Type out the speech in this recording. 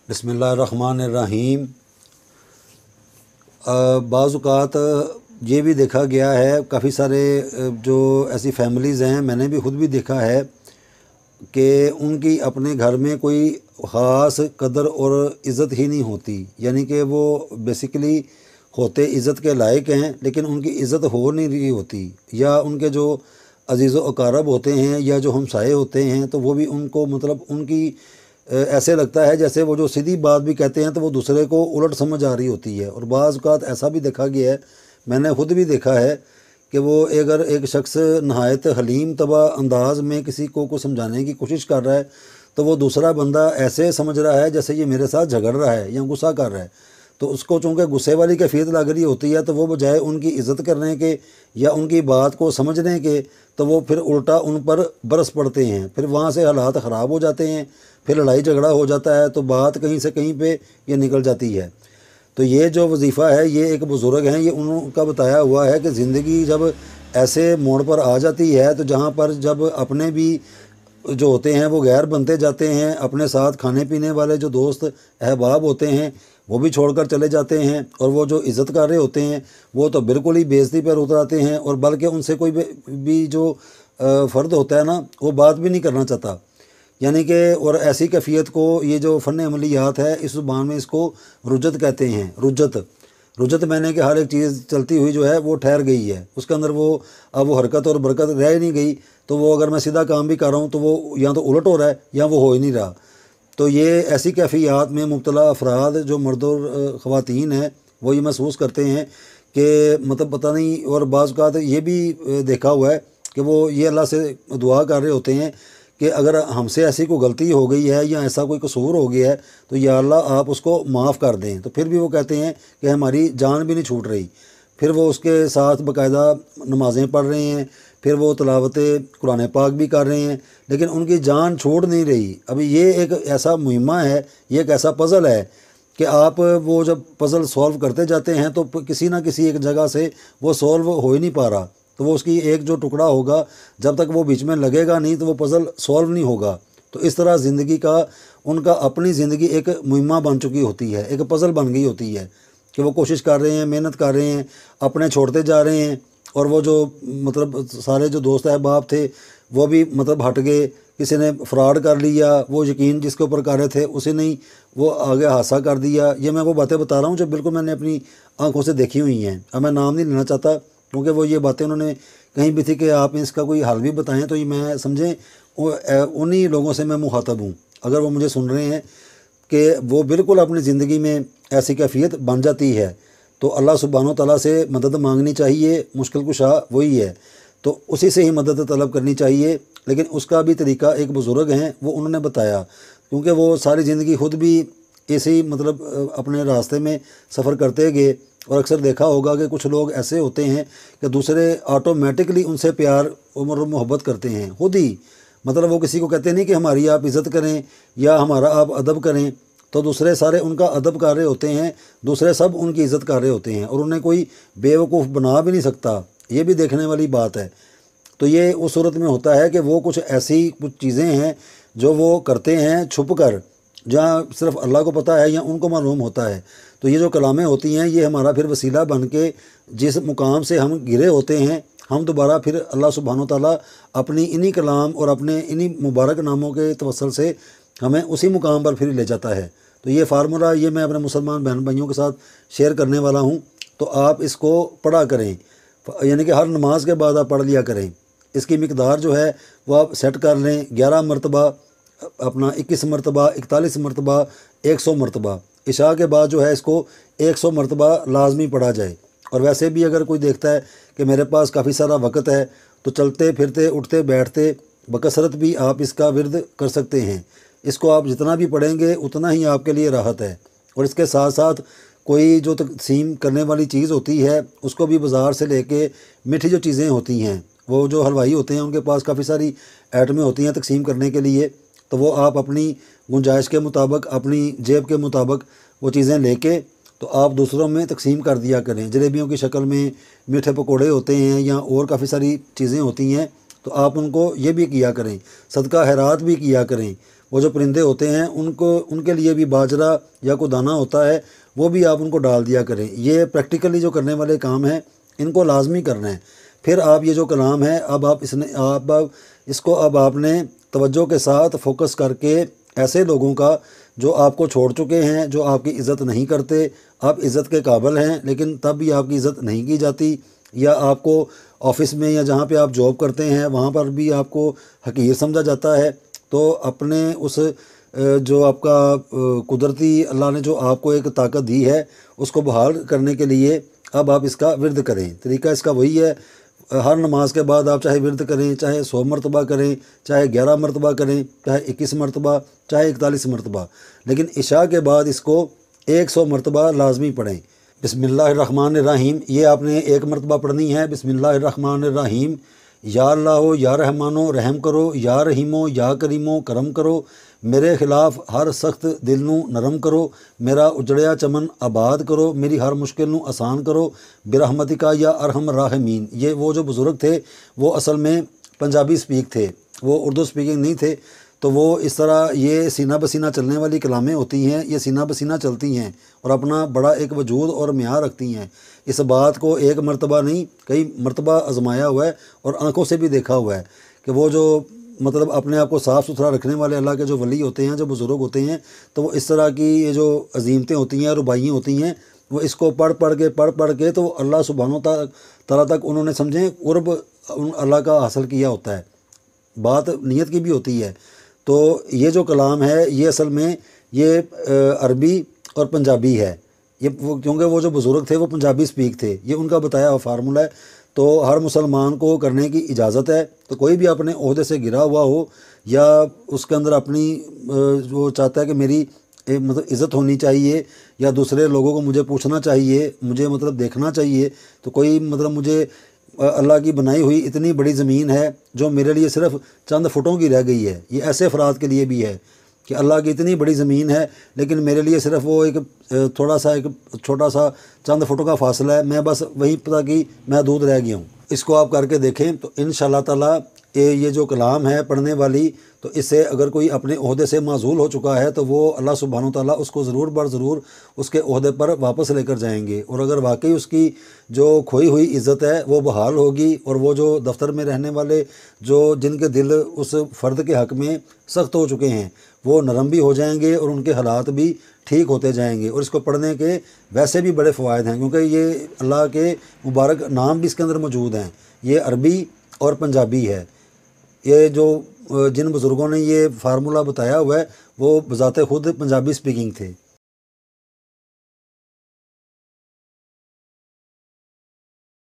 बिस्मिल्लाहिर्रहमानिर्रहीम। बाज़ औक़ात ये भी देखा गया है, काफ़ी सारे जो ऐसी फैमिलीज़ हैं, मैंने भी ख़ुद भी देखा है कि उनकी अपने घर में कोई ख़ास कदर और इज़्ज़त ही नहीं होती। यानी कि वो बेसिकली होते इज़्ज़त के लायक हैं, लेकिन उनकी इज़्ज़त हो नहीं रही होती, या उनके जो अज़ीज़ व अक़ारब होते हैं या जो हमसाये होते हैं, तो वो भी उनको मतलब उनकी ऐसे लगता है जैसे वो जो सीधी बात भी कहते हैं तो वो दूसरे को उलट समझ आ रही होती है। और बाज़ औक़ात ऐसा भी देखा गया है, मैंने ख़ुद भी देखा है कि वो अगर एक शख्स नहायत हलीम तबा अंदाज़ में किसी को समझाने की कोशिश कर रहा है, तो वो दूसरा बंदा ऐसे समझ रहा है जैसे ये मेरे साथ झगड़ रहा है या गुस्सा कर रहा है। तो उसको चूँकि गुस्से वाली कैफियत लग रही होती है, तो वो बजाय उनकी इज़्ज़त करने के या उनकी बात को समझने के, तो वो फिर उल्टा उन पर बरस पड़ते हैं। फिर वहाँ से हालात ख़राब हो जाते हैं, फिर लड़ाई झगड़ा हो जाता है, तो बात कहीं से कहीं पे ये निकल जाती है। तो ये जो वजीफ़ा है, ये एक बुज़ुर्ग हैं, ये उनका बताया हुआ है कि ज़िंदगी जब ऐसे मोड़ पर आ जाती है, तो जहाँ पर जब अपने भी जो होते हैं वो गैर बनते जाते हैं, अपने साथ खाने पीने वाले जो दोस्त अहबाब होते हैं वो भी छोड़कर चले जाते हैं, और वो जो इज़्ज़त कर रहे होते हैं वो तो बिल्कुल ही बेइज्जती पर उतर आते हैं, और बल्कि उनसे कोई भी जो फ़र्द होता है ना, वो बात भी नहीं करना चाहता। यानी कि और ऐसी कैफियत को ये जो फ़न अमलियात है, इस ज़ुबान में इसको रुजत कहते हैं। रुजत मैंने कि हर एक चीज़ चलती हुई जो है वो ठहर गई है, उसके अंदर वो अब वो हरकत और बरकत रह ही नहीं गई। तो वो अगर मैं सीधा काम भी कर रहा हूँ तो वो या तो उलट हो रहा है या वो हो ही नहीं रहा। तो ये ऐसी कैफियत में मुब्तला अफराद जो मर्द और ख़वातीन हैं, वो ये महसूस करते हैं कि मतलब पता नहीं। और बाज़ औक़ात ये भी देखा हुआ है कि वो ये अल्लाह से दुआ कर रहे होते हैं कि अगर हमसे ऐसी कोई गलती हो गई है या ऐसा कोई कसूर हो गया है, तो या अल्लाह आप उसको माफ़ कर दें। तो फिर भी वो कहते हैं कि हमारी जान भी नहीं छूट रही। फिर वो उसके साथ बाकायदा नमाज़ें पढ़ रहे हैं, फिर वो तिलावत कुरान पाक भी कर रहे हैं, लेकिन उनकी जान छोड़ नहीं रही। अभी ये एक ऐसा मुहिम्मा है, ये एक ऐसा पज़ल है कि आप वो जब पज़ल सॉल्व करते जाते हैं तो किसी ना किसी एक जगह से वो सॉल्व हो ही नहीं पा रहा। तो वो उसकी एक जो टुकड़ा होगा, जब तक वो बीच में लगेगा नहीं तो वो पज़ल सॉल्व नहीं होगा। तो इस तरह ज़िंदगी का उनका अपनी ज़िंदगी एक मुहिम्मा बन चुकी होती है, एक पज़ल बन गई होती है कि वो कोशिश कर रहे हैं, मेहनत कर रहे हैं, अपने छोड़ते जा रहे हैं। और वो जो मतलब सारे जो दोस्त अहबाब थे वो भी मतलब हट गए, किसी ने फ्रॉड कर लिया, वो यकीन जिसके ऊपर कर रहे थे उसे नहीं, वो आगे हादसा कर दिया। ये मैं वो बातें बता रहा हूँ जो बिल्कुल मैंने अपनी आंखों से देखी हुई हैं। अब मैं नाम नहीं लेना चाहता, क्योंकि वो ये बातें उन्होंने कहीं भी थी कि आप इसका कोई हल भी बताएं, तो ये मैं समझें उन्हीं लोगों से मैं मुखातब हूँ। अगर वो मुझे सुन रहे हैं कि वो बिल्कुल अपनी ज़िंदगी में ऐसी कैफियत बन जाती है, तो अल्लाह सुब्हानो तआला से मदद मांगनी चाहिए। मुश्किल कुशा वही है, तो उसी से ही मदद तलब करनी चाहिए। लेकिन उसका भी तरीका एक बुज़ुर्ग हैं, वो उन्होंने बताया, क्योंकि वो सारी ज़िंदगी ख़ुद भी ऐसे मतलब अपने रास्ते में सफ़र करते गए। और अक्सर देखा होगा कि कुछ लोग ऐसे होते हैं कि दूसरे ऑटोमेटिकली उनसे प्यार और मोहब्बत करते हैं खुद ही। मतलब वो किसी को कहते नहीं कि हमारी आप इज़्ज़त करें या हमारा आप अदब करें, तो दूसरे सारे उनका अदब कर रहे होते हैं, दूसरे सब उनकी इज़्ज़त कर रहे होते हैं, और उन्हें कोई बेवकूफ़ बना भी नहीं सकता। ये भी देखने वाली बात है। तो ये उस सूरत में होता है कि वो कुछ ऐसी कुछ चीज़ें हैं जो वो करते हैं छुप कर, जहाँ सिर्फ अल्लाह को पता है या उनको मालूम होता है। तो ये जो कलामें होती हैं, ये हमारा फिर वसीला बन के जिस मुकाम से हम गिरे होते हैं, हम दोबारा फिर अल्लाह सुब्हानो तआला अपनी इन्हीं कलाम और अपने इन्हीं मुबारक नामों के तवस्सुल से हमें उसी मुकाम पर फिर ले जाता है। तो ये फार्मूला ये मैं अपने मुसलमान बहन भाइयों के साथ शेयर करने वाला हूँ। तो आप इसको पढ़ा करें, यानी कि हर नमाज के बाद आप पढ़ लिया करें। इसकी मिकदार जो है वो आप सेट कर लें, 11 मरतबा, अपना 21 मरतबा, 41 मरतबा, 100 मरतबा। इशा के बाद जो है इसको 100 मरतबा लाजमी पढ़ा जाए। और वैसे भी अगर कोई देखता है कि मेरे पास काफ़ी सारा वक़्त है, तो चलते फिरते उठते बैठते बकसरत भी आप इसका विर्द कर सकते हैं। इसको आप जितना भी पढ़ेंगे उतना ही आपके लिए राहत है। और इसके साथ साथ कोई जो तक़सीम करने वाली चीज़ होती है, उसको भी बाज़ार से लेके मीठी जो चीज़ें होती हैं, वो जो हलवाई होते हैं उनके पास काफ़ी सारी आइटमें होती हैं तक़सीम करने के लिए, तो वो आप अपनी गुंजाइश के मुताबिक, अपनी जेब के मुताबिक वो चीज़ें लेके तो आप दूसरों में तक़सीम कर दिया करें। जलेबियों की शक्ल में मीठे पकोड़े होते हैं या और काफ़ी सारी चीज़ें होती हैं, तो आप उनको ये भी किया करें, सदका खैरात भी किया करें। وہ جو پرندے ہوتے ہیں ان کے لیے بھی باجرا یا کوئی دانہ ہوتا ہے، وہ بھی آپ ان کو ڈال دیا کریں۔ یہ پریکٹیکلی جو کرنے والے کام ہیں ان کو لازمی کرنا ہے۔ پھر آپ یہ جو کلام ہے اب اس کو آپ نے توجہ کے ساتھ فوکس کر کے ایسے لوگوں کا جو آپ کو چھوڑ چکے ہیں، جو آپ کی عزت نہیں کرتے، آپ عزت کے قابل ہیں لیکن تب بھی آپ کی عزت نہیں کی جاتی، یا آپ کو آفس میں یا جہاں پہ آپ جاب کرتے ہیں وہاں پر بھی آپ کو حقیر سمجھا جاتا ہے، تو اپنے اس جو آپ کا قدرتی اللہ نے جو آپ کو ایک طاقت دی ہے اس کو بحال کرنے کے لیے اب آپ اس کا ورد کریں۔ طریقہ اس کا وہی ہے، ہر نماز کے بعد آپ چاہے ورد کریں، چاہے 100 مرتبہ کریں، چاہے 11 مرتبہ کریں، چاہے 21 مرتبہ، چاہے 41 مرتبہ، لیکن عشاء کے بعد اس کو 100 مرتبہ لازمی پڑھیں۔ بسم اللہ الرحمن الرحیم یہ آپ نے 1 مرتبہ پڑھنی ہے۔ بسم اللہ الرحمن الرحیم، یا اللہ یا رحمانو رحم کرو، یا رحیمو یا کریمو کرم کرو، میرے خلاف ہر سخت دل نو نرم کرو، میرا اجڑیا چمن آباد کرو، میری ہر مشکل نو آسان کرو، برحمتکا یا ارحم الراحمین۔ یہ وہ جو بزرگ تھے وہ اصل میں پنجابی سپیک تھے، وہ اردو سپیکنگ نہیں تھے، تو وہ اس طرح یہ سینہ بسینہ چلنے والی کلامیں ہوتی ہیں، یہ سینہ بسینہ چلتی ہیں اور اپنا بڑا ایک وجود اور معیار رکھتی ہیں۔ اس بات کو 1 مرتبہ نہیں کئی مرتبہ آزمایا ہوا ہے اور آنکھوں سے بھی دیکھا ہوا ہے کہ وہ جو مطلب اپنے آپ کو صاف ستھرا رکھنے والے اللہ کے جو ولی ہوتے ہیں، جو بزرگ ہوتے ہیں، تو وہ اس طرح کی یہ جو عظیمتیں ہوتی ہیں، رباعیاں ہوتی ہیں، وہ اس کو پڑھ کے تو اللہ سبحانہ تعالیٰ تک انہوں نے سمجھیں قرب اللہ کا حاصل کیا ہوتا ہے۔ بات نیت کی بھی ہوتی ہے۔ تو یہ جو کلام ہے یہ اصل میں یہ عربی اور پنجابی ہے، یہ کیونکہ وہ جو بزرگ تھے وہ پنجابی سپیک تھے، یہ ان کا بتایا ہوا فارمولہ ہے، تو ہر مسلمان کو کرنے کی اجازت ہے۔ تو کوئی بھی اپنے عہدے سے گرا ہوا ہو یا اس کے اندر اپنی جو چاہتا ہے کہ میری مطلب عزت ہونی چاہیے یا دوسرے لوگوں کو مجھے پوچھنا چاہیے، مجھے مطلب دیکھنا چاہیے، تو کوئی مطلب مجھے اللہ کی بنائی ہوئی اتنی بڑی زمین ہے جو میرے لیے صرف چند فٹوں کی رہ گئی ہے، یہ ایسے افراد کے لیے بھی ہے کہ اللہ کی اتنی بڑی زمین ہے لیکن میرے لیے صرف وہ ایک چھوٹا سا چند فٹوں کا فاصلہ ہے، میں بس وہیں پتہ کی محدود رہ گیا ہوں۔ اس کو آپ کر کے دیکھیں تو انشاءاللہ تعالیٰ یہ جو کلام ہے پڑھنے والی، تو اس سے اگر کوئی اپنے عہدے سے معزول ہو چکا ہے تو وہ اللہ سبحانہ تعالیٰ اس کو ضرور بر ضرور اس کے عہدے پر واپس لے کر جائیں گے، اور اگر واقعی اس کی جو کھوئی ہوئی عزت ہے وہ بحال ہوگی، اور وہ جو دفتر میں رہنے والے جن کے دل اس فرد کے حق میں سخت ہو چکے ہیں وہ نرم بھی ہو جائیں گے اور ان کے حالات بھی ٹھیک ہوتے جائیں گے۔ اور اس کو پڑھنے کے ویسے بھی بڑے فوائد ہیں کیونکہ یہ اللہ کے مبارک نام بھی اس کے اندر موجود ہیں، یہ عربی اور پنجابی ہے۔ یہ جن بزرگوں نے یہ فارمولہ بتایا ہوا ہے وہ بذات خود پنجابی سپیکنگ تھے۔